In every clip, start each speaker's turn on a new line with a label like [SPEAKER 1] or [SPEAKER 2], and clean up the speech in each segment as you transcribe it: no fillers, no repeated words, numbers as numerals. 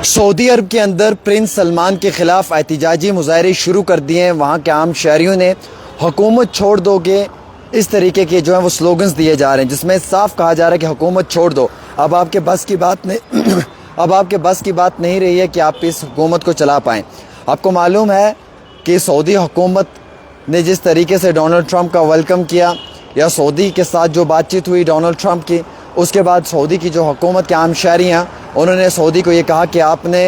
[SPEAKER 1] سعودی عرب کے اندر پرنس سلمان کے خلاف احتجاجی مظاہرے شروع کر دیے ہیں۔ وہاں کے عام شہریوں نے حکومت چھوڑ دو کے اس طریقے کے جو ہیں وہ سلوگنز دیے جا رہے ہیں، جس میں صاف کہا جا رہا ہے کہ حکومت چھوڑ دو، اب آپ کے بس کی بات نہیں اب آپ کے بس کی بات نہیں رہی ہے کہ آپ اس حکومت کو چلا پائیں۔ آپ کو معلوم ہے کہ سعودی حکومت نے جس طریقے سے ڈونلڈ ٹرمپ کا ویلکم کیا، یا سعودی کے ساتھ جو بات چیت ہوئی ڈونلڈ ٹرمپ کی، اس کے بعد سعودی کی جو حکومت کے عام شہری ہیں انہوں نے سعودی کو یہ کہا کہ آپ نے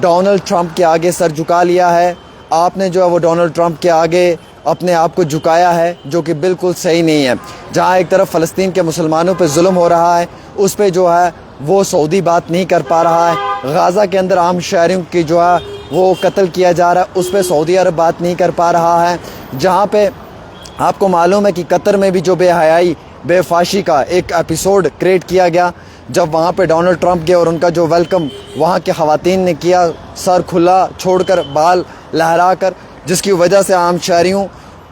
[SPEAKER 1] ڈونلڈ ٹرمپ کے آگے سر جھکا لیا ہے، آپ نے جو ہے وہ ڈونلڈ ٹرمپ کے آگے اپنے آپ کو جھکایا ہے، جو کہ بالکل صحیح نہیں ہے۔ جہاں ایک طرف فلسطین کے مسلمانوں پہ ظلم ہو رہا ہے، اس پہ جو ہے وہ سعودی بات نہیں کر پا رہا ہے۔ غازہ کے اندر عام شہریوں کی جو ہے وہ قتل کیا جا رہا ہے، اس پہ سعودی عرب بات نہیں کر پا رہا ہے۔ جہاں پہ آپ کو معلوم ہے کہ قطر میں بھی جو بے حیائی بے فاشی کا ایک ایپیسوڈ کریٹ کیا گیا، جب وہاں پہ ڈونلڈ ٹرمپ گئے اور ان کا جو ویلکم وہاں کے خواتین نے کیا، سر کھلا چھوڑ کر، بال لہرا کر، جس کی وجہ سے عام شہریوں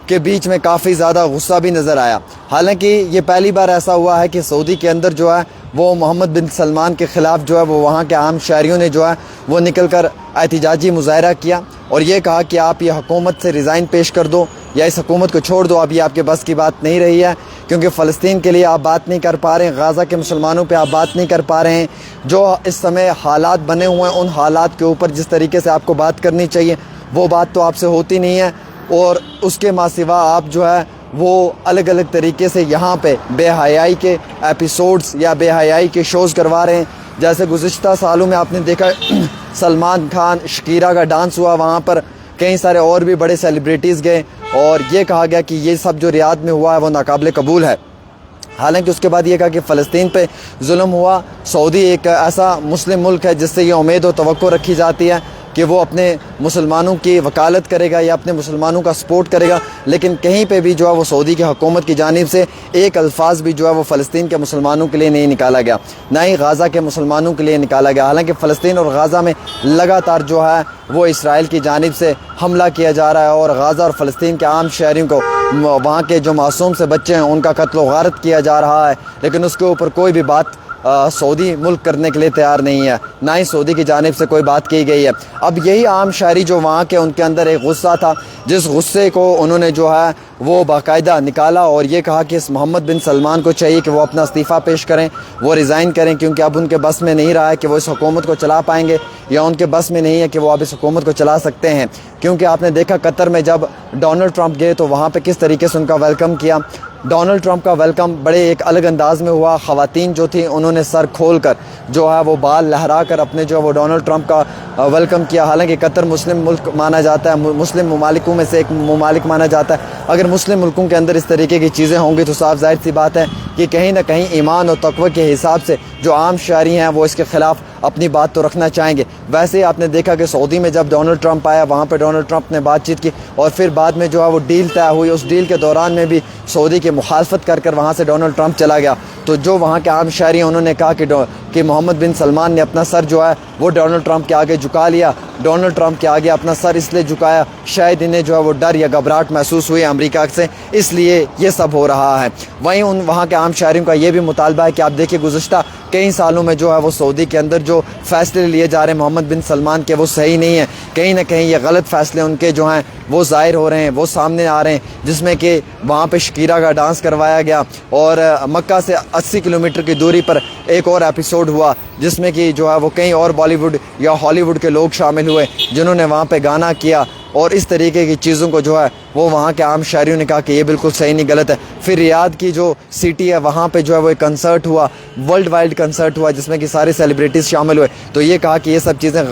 [SPEAKER 1] کے بیچ میں کافی زیادہ غصہ بھی نظر آیا۔ حالانکہ یہ پہلی بار ایسا ہوا ہے کہ سعودی کے اندر جو ہے وہ محمد بن سلمان کے خلاف جو ہے وہ وہاں کے عام شہریوں نے جو ہے وہ نکل کر احتجاجی مظاہرہ کیا اور یہ کہا کہ آپ یہ حکومت سے ریزائن پیش کر دو یا اس حکومت کو چھوڑ دو، اب یہ آپ کے بس کی بات نہیں رہی ہے، کیونکہ فلسطین کے لیے آپ بات نہیں کر پا رہے ہیں، غازہ کے مسلمانوں پہ آپ بات نہیں کر پا رہے ہیں، جو اس سمے حالات بنے ہوئے ہیں ان حالات کے اوپر جس طریقے سے آپ کو بات کرنی چاہیے وہ بات تو آپ سے ہوتی نہیں ہے، اور اس کے ماں سوا آپ جو ہے وہ الگ الگ طریقے سے یہاں پہ بے حیائی کے ایپیسوڈز یا بے حیائی کے شوز کروا رہے ہیں۔ جیسے گزشتہ سالوں میں آپ نے دیکھا سلمان خان، شکیرہ کا ڈانس ہوا، وہاں پر کئی سارے اور بھی بڑے سیلیبریٹیز گئے اور یہ کہا گیا کہ یہ سب جو ریاض میں ہوا ہے وہ ناقابل قبول ہے۔ حالانکہ اس کے بعد یہ کہا کہ فلسطین پہ ظلم ہوا، سعودی ایک ایسا مسلم ملک ہے جس سے یہ امید و توقع رکھی جاتی ہے کہ وہ اپنے مسلمانوں کی وکالت کرے گا یا اپنے مسلمانوں کا سپورٹ کرے گا، لیکن کہیں پہ بھی جو ہے وہ سعودی کی حکومت کی جانب سے ایک الفاظ بھی جو ہے وہ فلسطین کے مسلمانوں کے لیے نہیں نکالا گیا، نہ ہی غازہ کے مسلمانوں کے لیے نکالا گیا۔ حالانکہ فلسطین اور غازہ میں لگاتار جو ہے وہ اسرائیل کی جانب سے حملہ کیا جا رہا ہے اور غازہ اور فلسطین کے عام شہریوں کو، وہاں کے جو معصوم سے بچے ہیں ان کا قتل و غارت کیا جا رہا ہے، لیکن اس کے اوپر کوئی بھی بات سعودی ملک کرنے کے لیے تیار نہیں ہے، نہ ہی سعودی کی جانب سے کوئی بات کی گئی ہے۔ اب یہی عام شہری جو وہاں کے ان کے اندر ایک غصہ تھا، جس غصے کو انہوں نے جو ہے وہ باقاعدہ نکالا اور یہ کہا کہ اس محمد بن سلمان کو چاہیے کہ وہ اپنا استعفیٰ پیش کریں، وہ ریزائن کریں، کیونکہ اب ان کے بس میں نہیں رہا ہے کہ وہ اس حکومت کو چلا پائیں گے، یا ان کے بس میں نہیں ہے کہ وہ اب اس حکومت کو چلا سکتے ہیں۔ کیونکہ آپ نے دیکھا قطر میں جب ڈونلڈ ٹرمپ گئے تو وہاں پہ کس طریقے سے ان کا ویلکم کیا۔ ڈونلڈ ٹرمپ کا ویلکم بڑے ایک الگ انداز میں ہوا، خواتین جو تھیں انہوں نے سر کھول کر جو ہے وہ بال لہرا کر اپنے جو ہے وہ ڈونلڈ ٹرمپ کا ویلکم کیا۔ حالانکہ قطر مسلم ملک مانا جاتا ہے، مسلم ممالکوں میں سے ایک ممالک مانا جاتا ہے، اگر مسلم ملکوں کے اندر اس طریقے کی چیزیں ہوں گی تو صاف ظاہر سی بات ہے کہ کہیں نہ کہیں ایمان اور تقوی کے حساب سے جو عام شہری ہیں وہ اس کے خلاف اپنی بات تو رکھنا چاہیں گے۔ ویسے ہی آپ نے دیکھا کہ سعودی میں جب ڈونلڈ ٹرمپ آیا، وہاں پہ ڈونلڈ ٹرمپ نے بات چیت کی اور پھر بعد میں جو ہے وہ ڈیل طے ہوئی، اس ڈیل کے دوران میں بھی سعودی کی مخالفت کر کر وہاں سے ڈونلڈ ٹرمپ چلا گیا۔ تو جو وہاں کے عام شہری ہیں انہوں نے کہا کہ محمد بن سلمان نے اپنا سر جو ہے وہ ڈونلڈ ٹرمپ کے آگے جھکا لیا، ڈونلڈ ٹرمپ کے آگے اپنا سر اس لیے جھکایا شاید انہیں جو ہے وہ ڈر یا گھبراہٹ محسوس ہوئی امریکہ سے، اس لیے یہ سب ہو رہا ہے۔ وہیں وہاں کے عام شہریوں کا یہ بھی مطالبہ ہے کہ آپ دیکھیں گزشتہ کئی سالوں میں جو ہے وہ سعودی کے اندر جو فیصلے لیے جا رہے ہیں محمد بن سلمان کے وہ صحیح نہیں ہیں، کہیں نہ کہیں یہ غلط فیصلے ان کے جو ہیں وہ ظاہر ہو رہے ہیں، وہ سامنے آ رہے ہیں، جس میں کہ وہاں پہ شکیرہ کا ڈانس کروایا گیا اور مکہ سے 80 کلومیٹر کی دوری پر ایک اور ایپیسوڈ ہوا جس میں کہ جو ہے وہ کئی اور بالی ووڈ یا ہالی ووڈ کے لوگ شامل ہوئے جنہوں نے وہاں پہ گانا کیا، اور اس طریقے کی چیزوں کو جو ہے وہ وہاں کے عام شہریوں نے کہا کہ یہ بالکل صحیح نہیں، غلط ہے۔ پھر ریاض کی جو سٹی ہے وہاں پہ جو ہے وہ ایک کنسرٹ ہوا، ورلڈ وائڈ کنسرٹ ہوا جس میں کہ سارے سیلیبریٹیز شامل ہوئے، تو یہ کہا کہ یہ سب چیزیں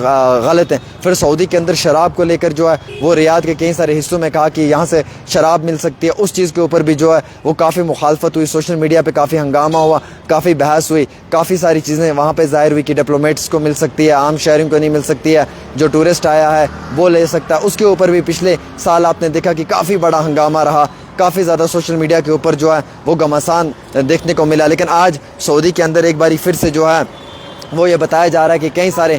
[SPEAKER 1] غلط ہیں۔ پھر سعودی کے اندر شراب کو لے کر جو ہے وہ ریاض کے کئی سارے حصوں میں کہا کہ یہاں سے شراب مل سکتی ہے، اس چیز کے اوپر بھی جو ہے وہ کافی مخالفت ہوئی، سوشل میڈیا پہ کافی ہنگامہ ہوا، کافی بحث ہوئی، کافی ساری چیزیں وہاں پہ ظاہر ہوئی کہ ڈپلومیٹس کو مل سکتی ہے، عام شہریوں کو نہیں مل سکتی ہے، جو ٹورسٹ آیا ہے وہ لے سکتا ہے۔ اس کے اوپر بھی پچھلے سال آپ نے دیکھا کہ کافی بڑا ہنگامہ رہا، کافی زیادہ سوشل میڈیا کے اوپر جو ہے وہ گھمسان دیکھنے کو ملا۔ لیکن آج سعودی کے اندر ایک باری پھر سے جو ہے وہ یہ بتایا جا رہا ہے کہ کئی سارے